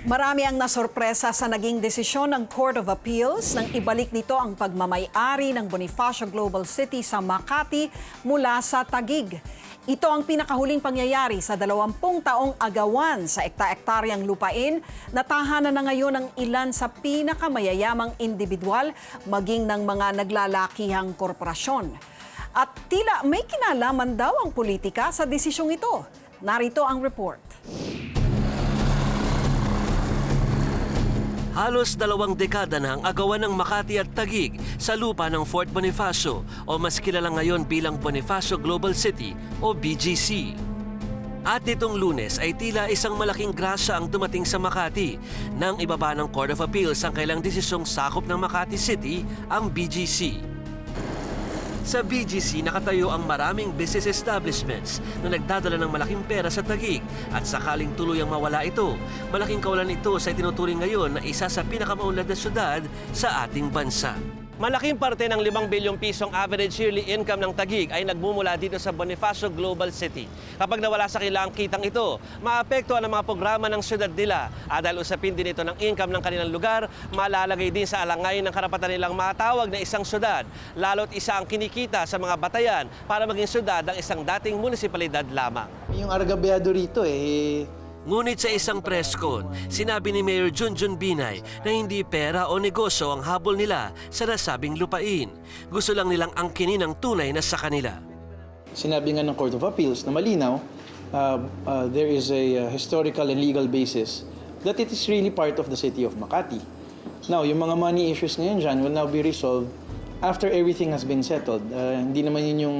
Marami ang nasorpresa sa naging desisyon ng Court of Appeals nang ibalik nito ang pagmamay-ari ng Bonifacio Global City sa Makati mula sa Taguig. Ito ang pinakahuling pangyayari sa 20 taong agawan sa ekta-ektaryang lupain na tahanan na ngayon ng ilan sa pinakamayayamang individual maging ng mga naglalakihang korporasyon. At tila may kinalaman daw ang politika sa desisyong ito. Narito ang report. Halos 2 dekada na ang agawan ng Makati at Taguig sa lupa ng Fort Bonifacio o mas kilala ngayon bilang Bonifacio Global City o BGC. At nitong Lunes ay tila isang malaking grasya ang dumating sa Makati nang ibaba ng Court of Appeals ang kailang desisyong sakop ng Makati City ang BGC. Sa BGC, nakatayo ang maraming business establishments na nagdadala ng malaking pera sa Taguig at sakaling tuluyang mawala ito, malaking kawalan ito sa itinuturing ngayon na isa sa pinakamaunlad na syudad sa ating bansa. Malaking parte ng 5 bilyong pisong average yearly income ng Taguig ay nagmumula dito sa Bonifacio Global City. Kapag nawala sa kanila ang kitang ito, maapektuhan ang mga programa ng syudad nila. Dahil usapin din ito ng income ng kanilang lugar, malalagay din sa alangay ng karapatan nilang matawag na isang syudad. Lalo't isa ang kinikita sa mga batayan para maging syudad ang isang dating munisipalidad lamang. Yung argabyado rito Ngunit sa isang press con, sinabi ni Mayor Junjun Binay na hindi pera o negosyo ang habol nila sa nasabing lupain. Gusto lang nilang angkinin ang tunay na sa kanila. Sinabi nga ng Court of Appeals na malinaw, there is a historical and legal basis that it is really part of the city of Makati. Now, yung mga money issues ngayon dyan will now be resolved after everything has been settled. Hindi naman yun yung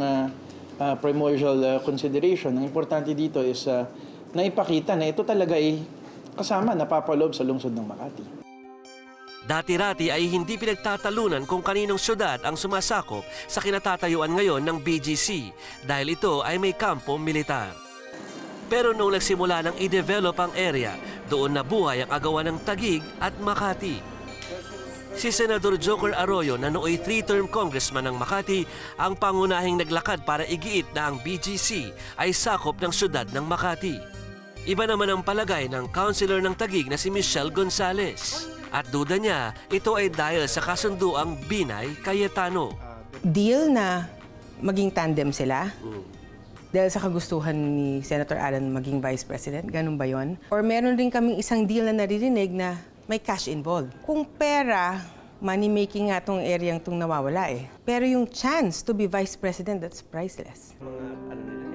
primordial consideration. Ang importante dito is na ipakita na ito talaga ay kasama, napapaloob sa lungsod ng Makati. Dati-rati ay hindi pinagtatalunan kung kaninong syudad ang sumasakop sa kinatatayuan ngayon ng BGC dahil ito ay may kampo militar. Pero noong nagsimula ng i-develop ang area, doon nabuhay ang agawan ng Taguig at Makati. Si Senador Joker Arroyo na nooy 3-term congressman ng Makati ang pangunahing naglakad para igiit na ang BGC ay sakop ng syudad ng Makati. Iba naman ang palagay ng councilor ng Taguig na si Michelle Gonzales. At duda niya, ito ay dahil sa kasunduang Binay Cayetano. Deal na maging tandem sila? Dahil sa kagustuhan ni Senator Alan maging Vice President? Ganun ba yon? Or meron rin kaming isang deal na naririnig na may cash involved? Kung pera, money-making nga itong area itong nawawala eh. Pero yung chance to be Vice President, that's priceless.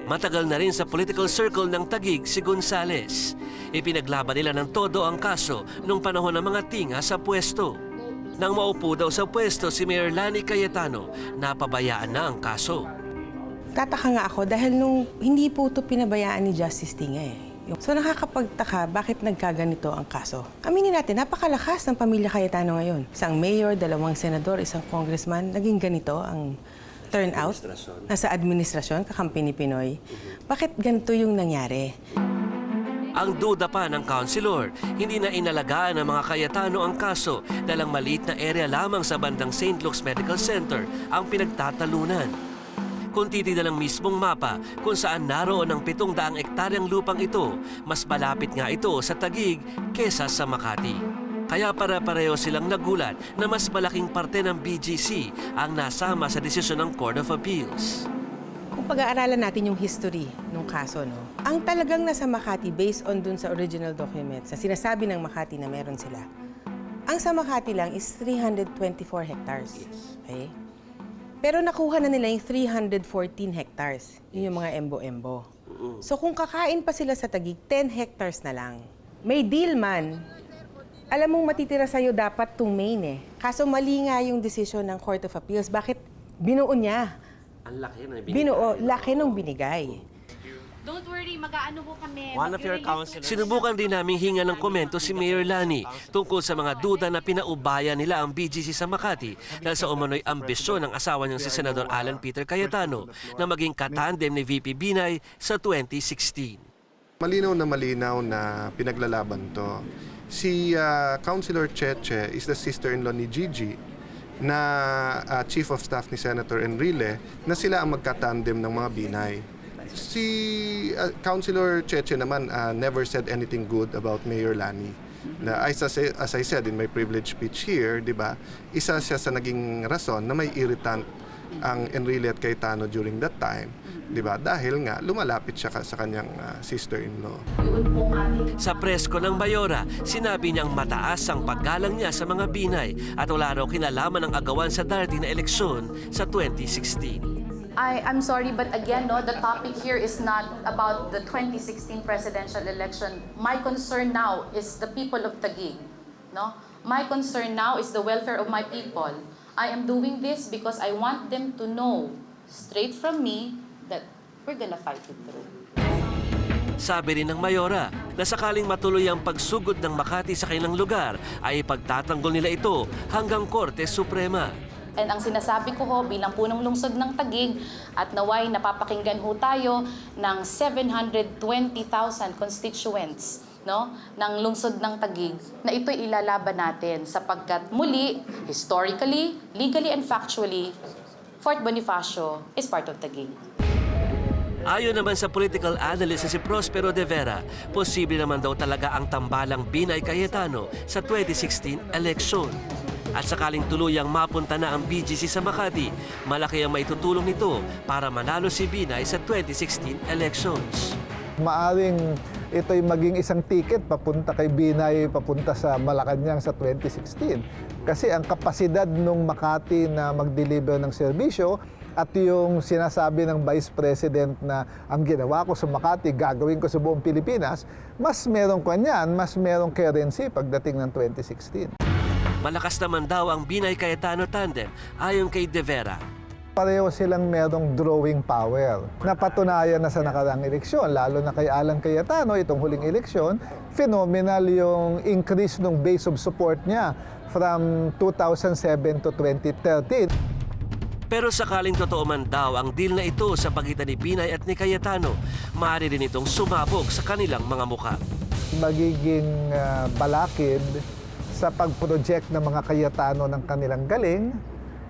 Matagal na rin sa political circle ng Taguig si Gonzales. Ipinaglaban nila ng todo ang kaso nung panahon ng mga tinga sa pwesto. Nang maupo daw sa pwesto si Mayor Lani Cayetano, napabayaan na ang kaso. Tataka nga ako dahil nung hindi po ito pinabayaan ni Justice Tinga eh. So nakakapagtaka bakit nagkaganito ang kaso. Aminin natin, napakalakas ng pamilya Cayetano ngayon. Isang mayor, 2 senador, isang congressman, naging ganito ang turnout nasa administrasyon, kakampi ni Pinoy. Bakit ganito yung nangyari? Ang duda pa ng councilor, hindi na inalagaan ng mga Cayetano ang kaso dahil ang maliit na area lamang sa bandang St. Luke's Medical Center ang pinagtatalunan. Kung titignan ng mismong mapa kung saan naroon ang 700 ektaryang lupang ito, mas malapit nga ito sa Taguig kesa sa Makati. Kaya para-pareho silang nagulat na mas malaking parte ng BGC ang nasama sa desisyon ng Court of Appeals. Kung pag-aaralan natin yung history ng kaso, no? Ang talagang nasa Makati, based on dun sa original documents, sa sinasabi ng Makati na meron sila, ang sa Makati lang is 324 hectares. Okay? Pero nakuha na nila yung 314 hectares. Yun yung mga embo-embo. So kung kakain pa sila sa Taguig, 10 hectares na lang. May deal man, alam mong matitira sa'yo dapat itong main eh. Kaso mali nga yung decision ng Court of Appeals. Bakit binuo niya? Ang laki na binigay. Binuo, laki nung binigay. Don't worry, mag-aano po kami. One of your councilors. Sinubukan din namin hinga ng komento si Mayor Lani tungkol sa mga duda na pinaubaya nila ang BGC sa Makati dahil sa umano'y ambisyon ng asawa niyang si Senador Alan Peter Cayetano na maging katandem ni VP Binay sa 2016. Malinaw na pinaglalaban to. Si Councilor Cheche is the sister-in-law ni Gigi na Chief of Staff ni Senator Enrile na sila ang magkatandem ng mga Binay. Si Councilor Cheche naman never said anything good about Mayor Lani. Na, as I said in my privilege speech here, di ba, isa siya sa naging rason na may irritant ang Enrile at Cayetano during that time, di ba? Dahil nga lumalapit siya sa kanyang sister-in-law. Sa presko ng Mayora, sinabi niyang mataas ang paggalang niya sa mga Binay at wala raw kinalaman ang agawan sa darating na eleksyon sa 2016. I'm sorry, but again, no, the topic here is not about the 2016 presidential election. My concern now is the people of Taguig. No? My concern now is the welfare of my people. I am doing this because I want them to know straight from me that we're gonna fight it through. Sabi rin ng Mayora na sakaling matuloy ang pagsugod ng Makati sa kanilang lugar ay ipagtatanggol nila ito hanggang Korte Suprema. And ang sinasabi ko ho bilang punong lungsod ng Taguig at naway napapakinggan ho tayo ng 720,000 constituents, no, ng lungsod ng Taguig na ito'y ilalaban natin sapagkat muli, historically, legally and factually, Fort Bonifacio is part of Taguig. Ayon naman sa political analyst na si Prospero de Vera, posible naman daw talaga ang tambalang Binay Cayetano sa 2016 election. At sakaling tuluyang mapunta na ang BGC sa Makati, malaki ang maitutulong nito para manalo si Binay sa 2016 elections. Maaring ito'y maging isang ticket papunta kay Binay, papunta sa Malacanang sa 2016. Kasi ang kapasidad ng Makati na mag-deliver ng serbisyo at yung sinasabi ng Vice President na ang ginawa ko sa Makati, gagawin ko sa buong Pilipinas, mas merong kanyan, mas merong currency pagdating ng 2016. Malakas naman daw ang Binay Cayetano tandem ayon kay De Vera. Pareho silang merong drawing power. Napatunayan na sa nakaraang eleksyon, lalo na kay Alan Cayetano, itong huling eleksyon, phenomenal yung increase ng base of support niya from 2007 to 2013. Pero sakaling totoo man daw ang deal na ito sa pagitan ni Binay at ni Cayetano, maaari din itong sumabog sa kanilang mga mukha. Magiging balakid sa pag-project ng mga Cayetano ng kanilang galing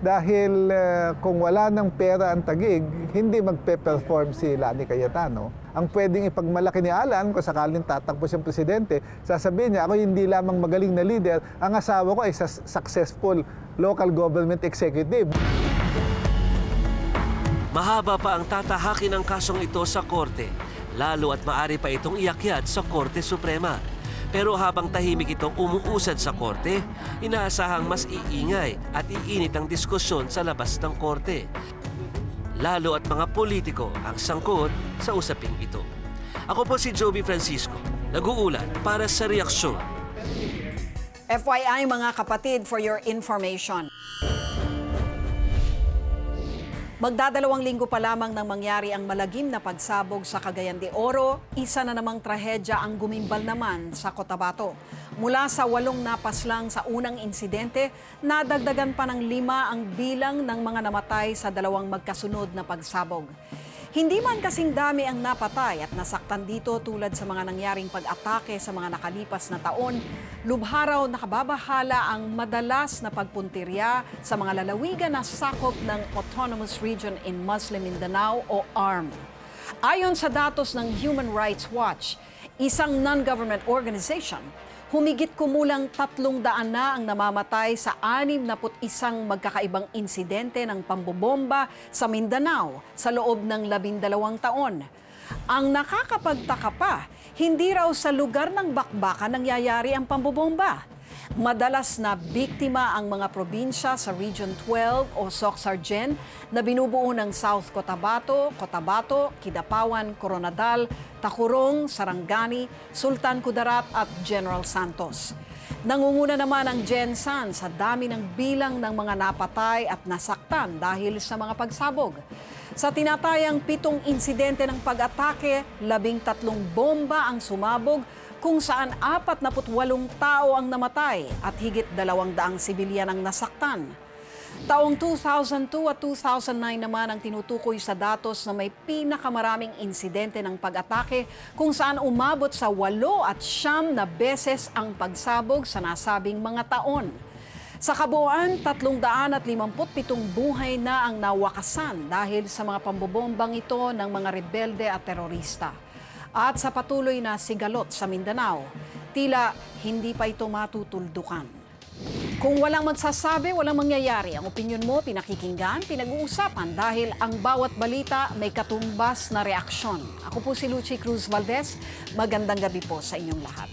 dahil kung wala ng pera ang Taguig, hindi magpe-perform si Lani Cayetano. Ang pwedeng ipagmalaki ni Alan, kung sakaling tatakbo siyang presidente, sasabihin niya, ako hindi lamang magaling na leader, ang asawa ko ay successful local government executive. Mahaba pa ang tatahakin ng kasong ito sa korte, lalo at maaari pa itong iakyat sa Korte Suprema. Pero habang tahimik itong umuusad sa korte, inaasahang mas iingay at iinit ang diskusyon sa labas ng korte. Lalo at mga politiko ang sangkot sa usaping ito. Ako po si Joby Francisco, nag-uulat para sa Reaksyon. FYI mga kapatid, for your information. Magdadalawang linggo pa lamang nang mangyari ang malagim na pagsabog sa Cagayan de Oro, isa na namang trahedya ang gumimbal naman sa Cotabato. Mula sa 8 napaslang sa unang insidente, nadagdagan pa ng 5 ang bilang ng mga namatay sa 2 magkasunod na pagsabog. Hindi man kasing dami ang napatay at nasaktan dito tulad sa mga nangyaring pag-atake sa mga nakalipas na taon, lubha raw nakababahala ang madalas na pagpuntirya sa mga lalawigan na sakop ng Autonomous Region in Muslim Mindanao o ARM. Ayon sa datos ng Human Rights Watch, isang non-government organization, humigit kumulang 300 na ang namamatay sa 61 magkakaibang insidente ng pambobomba sa Mindanao sa loob ng 12 taon. Ang nakakapagtaka pa, hindi raw sa lugar ng bakbakan nangyayari ang pambobomba. Madalas na biktima ang mga probinsya sa Region 12 o Soc-Sargen na binubuo ng South Cotabato, Kidapawan, Coronadal, Tacurong, Sarangani, Sultan Kudarat at General Santos. Nangunguna naman ang Gensan sa dami ng bilang ng mga napatay at nasaktan dahil sa mga pagsabog. Sa tinatayang 7 insidente ng pag-atake, 13 bomba ang sumabog kung saan 48 tao ang namatay at higit 200 sibilyan ang nasaktan. Taong 2002 at 2009 naman ang tinutukoy sa datos na may pinakamaraming insidente ng pag-atake kung saan umabot sa 8 at 9 na beses ang pagsabog sa nasabing mga taon. Sa kabuuan, 357 buhay na ang nawakasan dahil sa mga pambobombang ito ng mga rebelde at terorista. At sa patuloy na sigalot sa Mindanao, tila hindi pa ito matutuldukan. Kung walang magsasabi, walang mangyayari. Ang opinyon mo, pinakikinggan, pinag-uusapan dahil ang bawat balita may katumbas na reaksyon. Ako po si Lucy Cruz Valdez. Magandang gabi po sa inyong lahat.